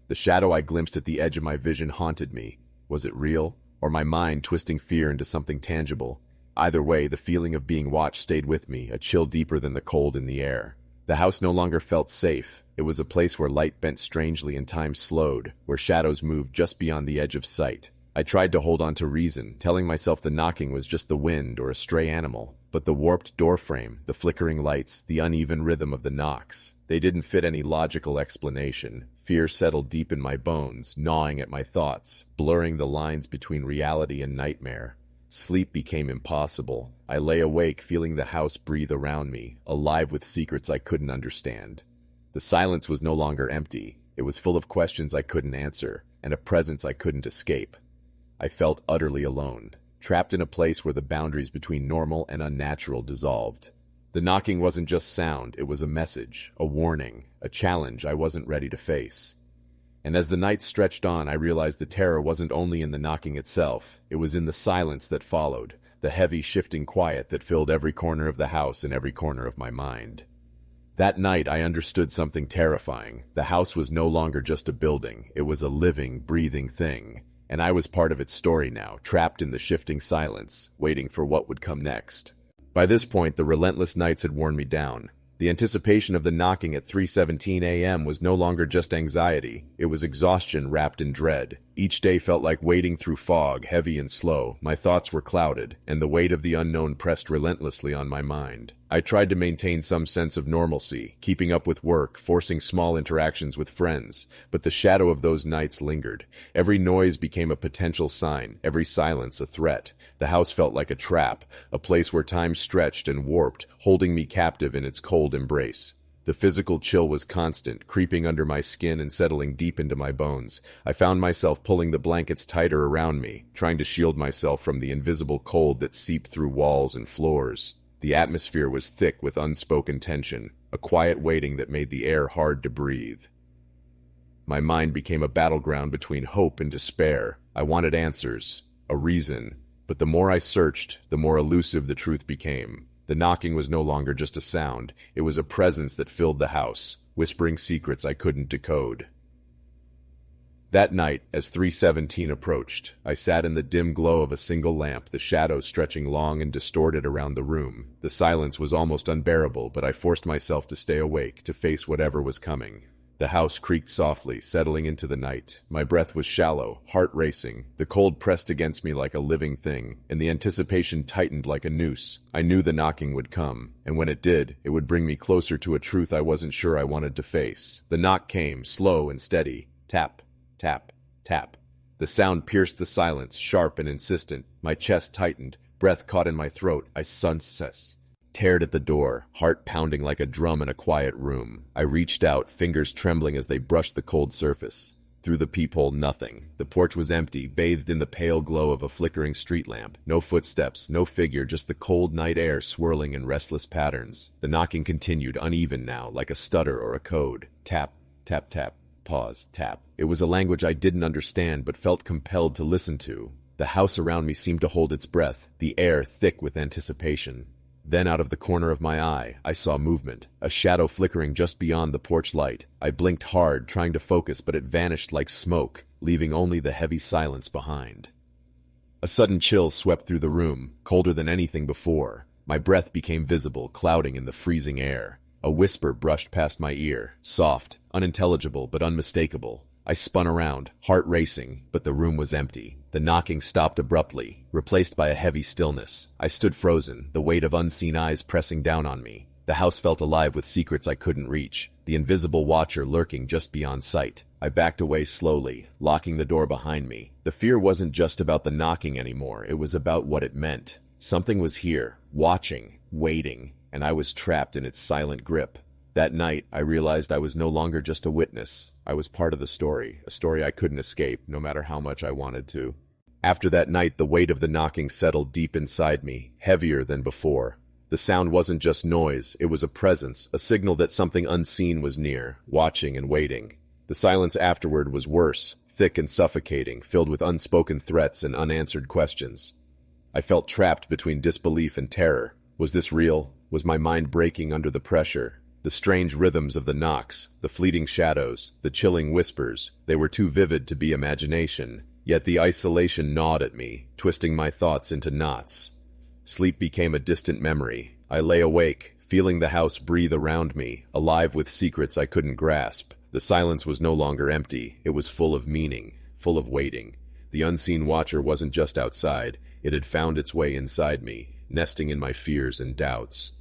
The shadow I glimpsed at the edge of my vision haunted me. Was it real, or my mind twisting fear into something tangible? Either way, the feeling of being watched stayed with me, a chill deeper than the cold in the air. The house no longer felt safe. It was a place where light bent strangely and time slowed, where shadows moved just beyond the edge of sight. I tried to hold on to reason, telling myself the knocking was just the wind or a stray animal. But the warped doorframe, the flickering lights, the uneven rhythm of the knocks, they didn't fit any logical explanation. Fear settled deep in my bones, gnawing at my thoughts, blurring the lines between reality and nightmare. Sleep became impossible. I lay awake, feeling the house breathe around me, alive with secrets I couldn't understand. The silence was no longer empty. It was full of questions I couldn't answer, and a presence I couldn't escape. I felt utterly alone, trapped in a place where the boundaries between normal and unnatural dissolved. The knocking wasn't just sound, it was a message, a warning, a challenge I wasn't ready to face. And as the night stretched on, I realized the terror wasn't only in the knocking itself, it was in the silence that followed, the heavy, shifting quiet that filled every corner of the house and every corner of my mind. That night, I understood something terrifying. The house was no longer just a building, it was a living, breathing thing. And I was part of its story now, trapped in the shifting silence, waiting for what would come next. By this point, the relentless nights had worn me down. The anticipation of the knocking at 3:17 a.m. was no longer just anxiety. It was exhaustion wrapped in dread. Each day felt like wading through fog, heavy and slow. My thoughts were clouded, and the weight of the unknown pressed relentlessly on my mind. I tried to maintain some sense of normalcy, keeping up with work, forcing small interactions with friends, but the shadow of those nights lingered. Every noise became a potential sign, every silence a threat. The house felt like a trap, a place where time stretched and warped, holding me captive in its cold embrace. The physical chill was constant, creeping under my skin and settling deep into my bones. I found myself pulling the blankets tighter around me, trying to shield myself from the invisible cold that seeped through walls and floors. The atmosphere was thick with unspoken tension, a quiet waiting that made the air hard to breathe. My mind became a battleground between hope and despair. I wanted answers, a reason, but the more I searched, the more elusive the truth became. The knocking was no longer just a sound, it was a presence that filled the house, whispering secrets I couldn't decode. That night, as 3:17 approached, I sat in the dim glow of a single lamp, the shadows stretching long and distorted around the room. The silence was almost unbearable, but I forced myself to stay awake, to face whatever was coming. The house creaked softly, settling into the night. My breath was shallow, heart racing. The cold pressed against me like a living thing, and the anticipation tightened like a noose. I knew the knocking would come, and when it did, it would bring me closer to a truth I wasn't sure I wanted to face. The knock came, slow and steady. Tap. Tap, tap. The sound pierced the silence, sharp and insistent. My chest tightened, breath caught in my throat. I stared at the door, heart pounding like a drum in a quiet room. I reached out, fingers trembling as they brushed the cold surface. Through the peephole, nothing. The porch was empty, bathed in the pale glow of a flickering street lamp. No footsteps, no figure, just the cold night air swirling in restless patterns. The knocking continued, uneven now, like a stutter or a code. Tap, tap, tap. Pause, tap. It was a language I didn't understand but felt compelled to listen to. The house around me seemed to hold its breath, the air thick with anticipation. Then out of the corner of my eye, I saw movement, a shadow flickering just beyond the porch light. I blinked hard, trying to focus, but it vanished like smoke, leaving only the heavy silence behind. A sudden chill swept through the room, colder than anything before. My breath became visible, clouding in the freezing air. A whisper brushed past my ear, soft, unintelligible but unmistakable. I spun around, heart racing, but the room was empty. The knocking stopped abruptly, replaced by a heavy stillness. I stood frozen, the weight of unseen eyes pressing down on me. The house felt alive with secrets I couldn't reach, the invisible watcher lurking just beyond sight. I backed away slowly, locking the door behind me. The fear wasn't just about the knocking anymore, it was about what it meant. Something was here, watching, waiting, and I was trapped in its silent grip. That night, I realized I was no longer just a witness. I was part of the story, a story I couldn't escape, no matter how much I wanted to. After that night, the weight of the knocking settled deep inside me, heavier than before. The sound wasn't just noise, it was a presence, a signal that something unseen was near, watching and waiting. The silence afterward was worse, thick and suffocating, filled with unspoken threats and unanswered questions. I felt trapped between disbelief and terror. Was this real? Was my mind breaking under the pressure? The strange rhythms of the knocks, the fleeting shadows, the chilling whispers, they were too vivid to be imagination. Yet the isolation gnawed at me, twisting my thoughts into knots. Sleep became a distant memory. I lay awake, feeling the house breathe around me, alive with secrets I couldn't grasp. The silence was no longer empty, it was full of meaning, full of waiting. The unseen watcher wasn't just outside, it had found its way inside me, nesting in my fears and doubts.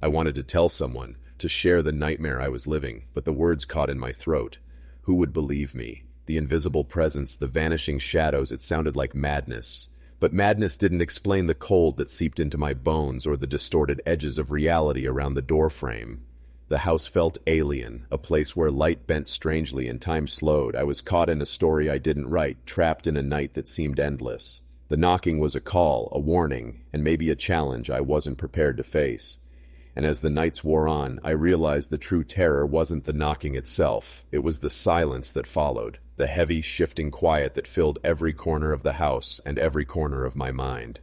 I wanted to tell someone, to share the nightmare I was living, but the words caught in my throat. Who would believe me? The invisible presence, the vanishing shadows, it sounded like madness. But madness didn't explain the cold that seeped into my bones or the distorted edges of reality around the doorframe. The house felt alien, a place where light bent strangely and time slowed. I was caught in a story I didn't write, trapped in a night that seemed endless. The knocking was a call, a warning, and maybe a challenge I wasn't prepared to face. And as the nights wore on, I realized the true terror wasn't the knocking itself. It was the silence that followed, the heavy, shifting quiet that filled every corner of the house and every corner of my mind.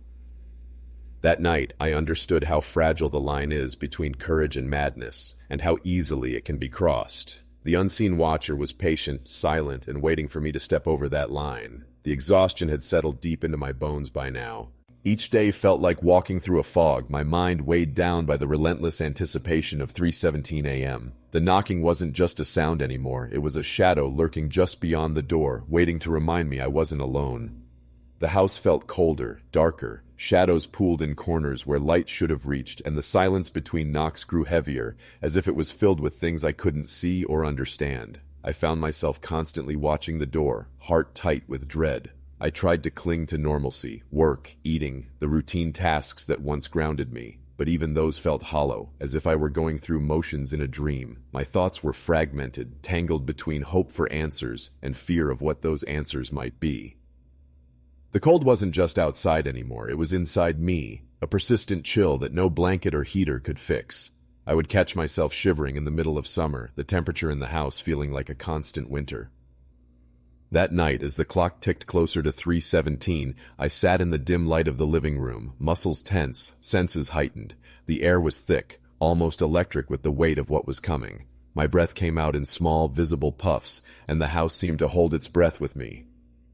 That night, I understood how fragile the line is between courage and madness, and how easily it can be crossed. The unseen watcher was patient, silent, and waiting for me to step over that line. The exhaustion had settled deep into my bones by now. Each day felt like walking through a fog, my mind weighed down by the relentless anticipation of 3:17 a.m. The knocking wasn't just a sound anymore, it was a shadow lurking just beyond the door, waiting to remind me I wasn't alone. The house felt colder, darker, shadows pooled in corners where light should have reached, and the silence between knocks grew heavier, as if it was filled with things I couldn't see or understand. I found myself constantly watching the door, heart tight with dread. I tried to cling to normalcy, work, eating, the routine tasks that once grounded me, but even those felt hollow, as if I were going through motions in a dream. My thoughts were fragmented, tangled between hope for answers and fear of what those answers might be. The cold wasn't just outside anymore, it was inside me, a persistent chill that no blanket or heater could fix. I would catch myself shivering in the middle of summer, the temperature in the house feeling like a constant winter. That night, as the clock ticked closer to 3:17, I sat in the dim light of the living room, muscles tense, senses heightened. The air was thick, almost electric with the weight of what was coming. My breath came out in small, visible puffs, and the house seemed to hold its breath with me.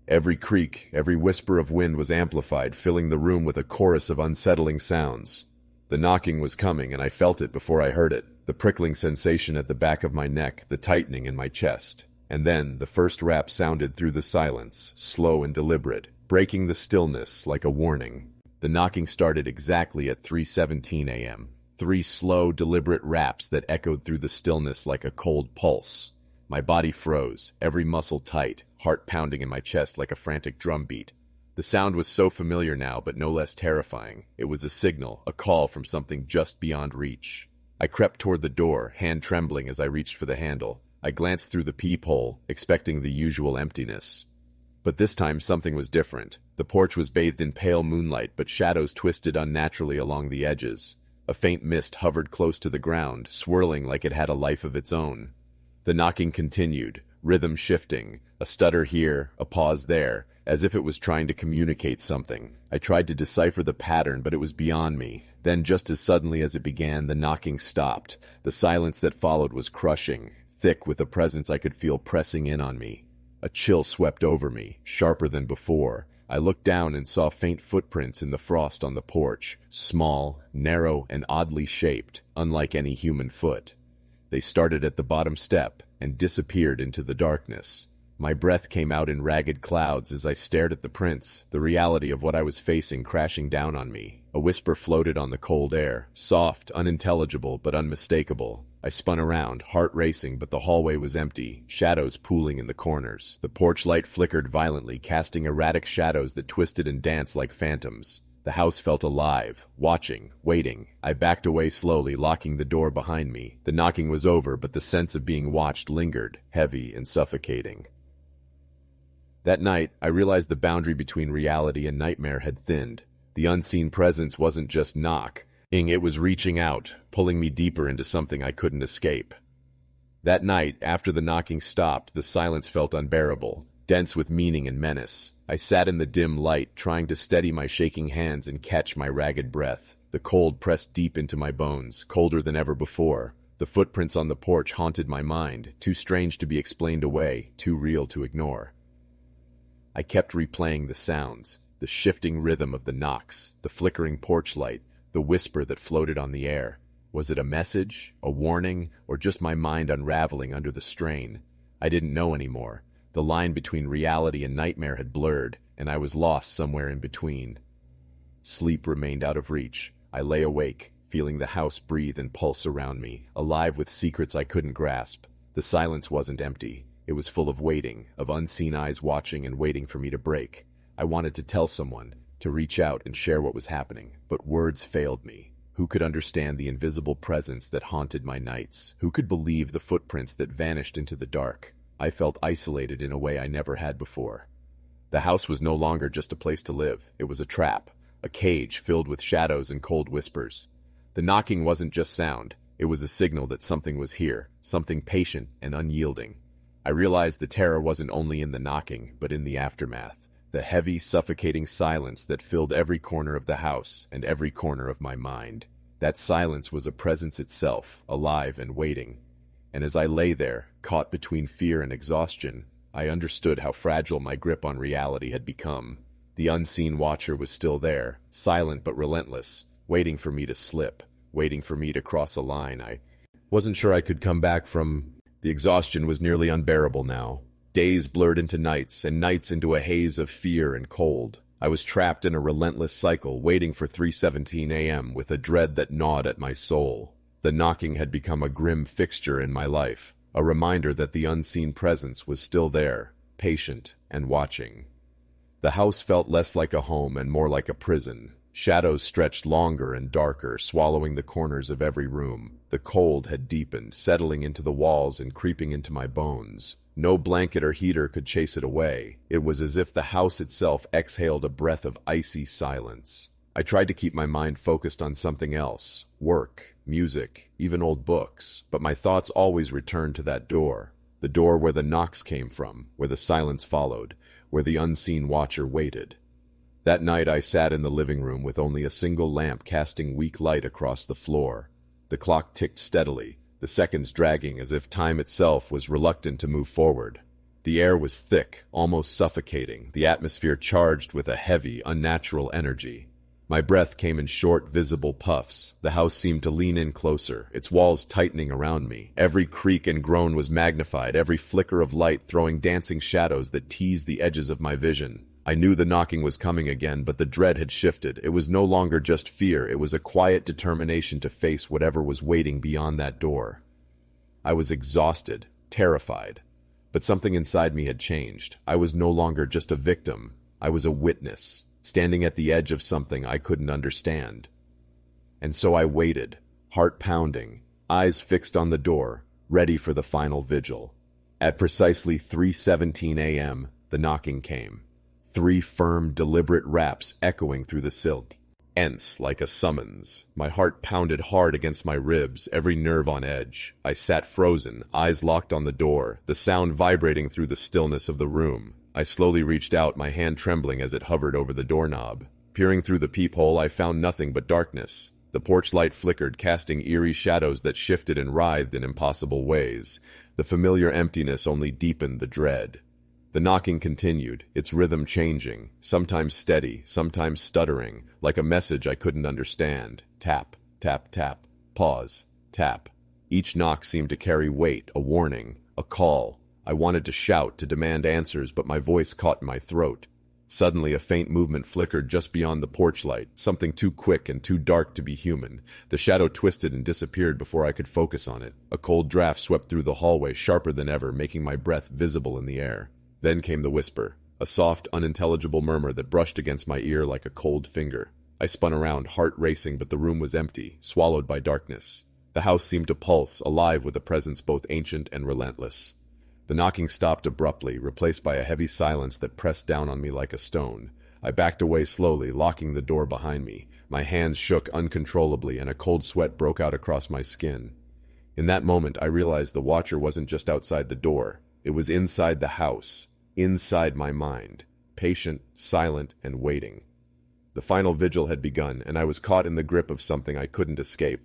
Every creak, every whisper of wind was amplified, filling the room with a chorus of unsettling sounds. The knocking was coming, and I felt it before I heard it. The prickling sensation at the back of my neck, the tightening in my chest. And then, the first rap sounded through the silence, slow and deliberate, breaking the stillness like a warning. The knocking started exactly at 3:17 a.m. 3 slow, deliberate raps that echoed through the stillness like a cold pulse. My body froze, every muscle tight, heart pounding in my chest like a frantic drumbeat. The sound was so familiar now, but no less terrifying. It was a signal, a call from something just beyond reach. I crept toward the door, hand trembling as I reached for the handle. I glanced through the peephole, expecting the usual emptiness. But this time something was different. The porch was bathed in pale moonlight, but shadows twisted unnaturally along the edges. A faint mist hovered close to the ground, swirling like it had a life of its own. The knocking continued, rhythm shifting, a stutter here, a pause there, as if it was trying to communicate something. I tried to decipher the pattern, but it was beyond me. Then, just as suddenly as it began, the knocking stopped. The silence that followed was crushing, thick with a presence I could feel pressing in on me. A chill swept over me, sharper than before. I looked down and saw faint footprints in the frost on the porch, small, narrow, and oddly shaped, unlike any human foot. They started at the bottom step and disappeared into the darkness. My breath came out in ragged clouds as I stared at the prints, the reality of what I was facing crashing down on me. A whisper floated on the cold air, soft, unintelligible, but unmistakable. I spun around, heart racing, but the hallway was empty, shadows pooling in the corners. The porch light flickered violently, casting erratic shadows that twisted and danced like phantoms. The house felt alive, watching, waiting. I backed away slowly, locking the door behind me. The knocking was over, but the sense of being watched lingered, heavy and suffocating. That night, I realized the boundary between reality and nightmare had thinned. The unseen presence wasn't just knocking, it was reaching out, pulling me deeper into something I couldn't escape. That night, after the knocking stopped, the silence felt unbearable, dense with meaning and menace. I sat in the dim light, trying to steady my shaking hands and catch my ragged breath. The cold pressed deep into my bones, colder than ever before. The footprints on the porch haunted my mind, too strange to be explained away, too real to ignore. I kept replaying the sounds, the shifting rhythm of the knocks, the flickering porch light, the whisper that floated on the air. Was it a message, a warning, or just my mind unraveling under the strain? I didn't know anymore. The line between reality and nightmare had blurred, and I was lost somewhere in between. Sleep remained out of reach. I lay awake, feeling the house breathe and pulse around me, alive with secrets I couldn't grasp. The silence wasn't empty. It was full of waiting, of unseen eyes watching and waiting for me to break. I wanted to tell someone, to reach out and share what was happening, but words failed me. Who could understand the invisible presence that haunted my nights? Who could believe the footprints that vanished into the dark? I felt isolated in a way I never had before. The house was no longer just a place to live. It was a trap, a cage filled with shadows and cold whispers. The knocking wasn't just sound. It was a signal that something was here, something patient and unyielding. I realized the terror wasn't only in the knocking, but in the aftermath. The heavy, suffocating silence that filled every corner of the house and every corner of my mind. That silence was a presence itself, alive and waiting. And as I lay there, caught between fear and exhaustion, I understood how fragile my grip on reality had become. The unseen watcher was still there, silent but relentless, waiting for me to slip, waiting for me to cross a line I wasn't sure I could come back from. The exhaustion was nearly unbearable now. Days blurred into nights, and nights into a haze of fear and cold. I was trapped in a relentless cycle, waiting for 3:17 a.m. with a dread that gnawed at my soul. The knocking had become a grim fixture in my life, a reminder that the unseen presence was still there, patient and watching. The house felt less like a home and more like a prison. Shadows stretched longer and darker, swallowing the corners of every room. The cold had deepened, settling into the walls and creeping into my bones. No blanket or heater could chase it away. It was as if the house itself exhaled a breath of icy silence. I tried to keep my mind focused on something else, work, music, even old books, but my thoughts always returned to that door, the door where the knocks came from, where the silence followed, where the unseen watcher waited. That night I sat in the living room with only a single lamp casting weak light across the floor. The clock ticked steadily, the seconds dragging as if time itself was reluctant to move forward. The air was thick, almost suffocating, the atmosphere charged with a heavy, unnatural energy. My breath came in short, visible puffs. The house seemed to lean in closer, its walls tightening around me. Every creak and groan was magnified, every flicker of light throwing dancing shadows that teased the edges of my vision. I knew the knocking was coming again, but the dread had shifted. It was no longer just fear, it was a quiet determination to face whatever was waiting beyond that door. I was exhausted, terrified. But something inside me had changed. I was no longer just a victim. I was a witness, standing at the edge of something I couldn't understand. And so I waited, heart pounding, eyes fixed on the door, ready for the final vigil. At precisely 3:17 a.m., the knocking came. 3 firm, deliberate raps echoing through the silk. Ence like a summons. My heart pounded hard against my ribs, every nerve on edge. I sat frozen, eyes locked on the door, the sound vibrating through the stillness of the room. I slowly reached out, my hand trembling as it hovered over the doorknob. Peering through the peephole, I found nothing but darkness. The porch light flickered, casting eerie shadows that shifted and writhed in impossible ways. The familiar emptiness only deepened the dread. The knocking continued, its rhythm changing, sometimes steady, sometimes stuttering, like a message I couldn't understand. Tap, tap, tap, pause, tap. Each knock seemed to carry weight, a warning, a call. I wanted to shout, to demand answers, but my voice caught in my throat. Suddenly, a faint movement flickered just beyond the porch light, something too quick and too dark to be human. The shadow twisted and disappeared before I could focus on it. A cold draft swept through the hallway, sharper than ever, making my breath visible in the air. Then came the whisper, a soft, unintelligible murmur that brushed against my ear like a cold finger. I spun around, heart racing, but the room was empty, swallowed by darkness. The house seemed to pulse, alive with a presence both ancient and relentless. The knocking stopped abruptly, replaced by a heavy silence that pressed down on me like a stone. I backed away slowly, locking the door behind me. My hands shook uncontrollably, and a cold sweat broke out across my skin. In that moment, I realized the watcher wasn't just outside the door. It was inside the house. Inside my mind, patient, silent, and waiting. The final vigil had begun, and I was caught in the grip of something I couldn't escape.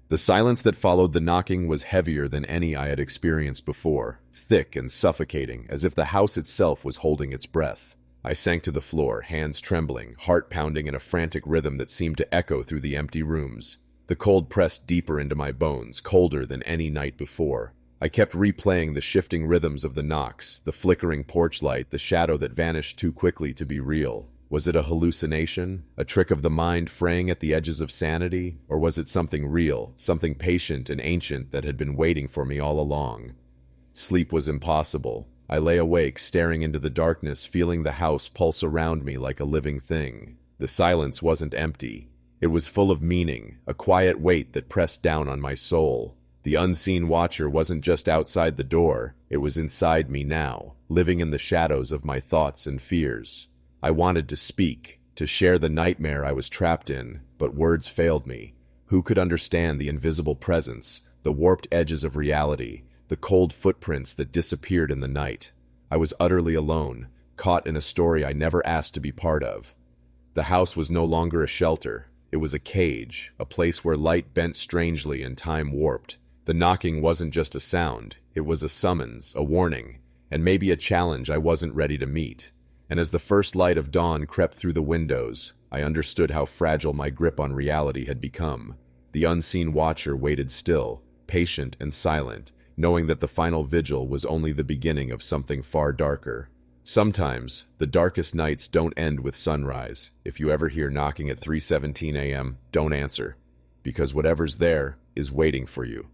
The silence that followed the knocking was heavier than any I had experienced before, thick and suffocating, as if the house itself was holding its breath. I sank to the floor, hands trembling, heart pounding in a frantic rhythm that seemed to echo through the empty rooms. The cold pressed deeper into my bones, colder than any night before. I kept replaying the shifting rhythms of the knocks, the flickering porch light, the shadow that vanished too quickly to be real. Was it a hallucination, a trick of the mind fraying at the edges of sanity, or was it something real, something patient and ancient that had been waiting for me all along? Sleep was impossible. I lay awake, staring into the darkness, feeling the house pulse around me like a living thing. The silence wasn't empty. It was full of meaning, a quiet weight that pressed down on my soul. The unseen watcher wasn't just outside the door, it was inside me now, living in the shadows of my thoughts and fears. I wanted to speak, to share the nightmare I was trapped in, but words failed me. Who could understand the invisible presence, the warped edges of reality, the cold footprints that disappeared in the night? I was utterly alone, caught in a story I never asked to be part of. The house was no longer a shelter, it was a cage, a place where light bent strangely and time warped. The knocking wasn't just a sound, it was a summons, a warning, and maybe a challenge I wasn't ready to meet. And as the first light of dawn crept through the windows, I understood how fragile my grip on reality had become. The unseen watcher waited still, patient and silent, knowing that the final vigil was only the beginning of something far darker. Sometimes, the darkest nights don't end with sunrise. If you ever hear knocking at 3:17 a.m., don't answer, because whatever's there is waiting for you.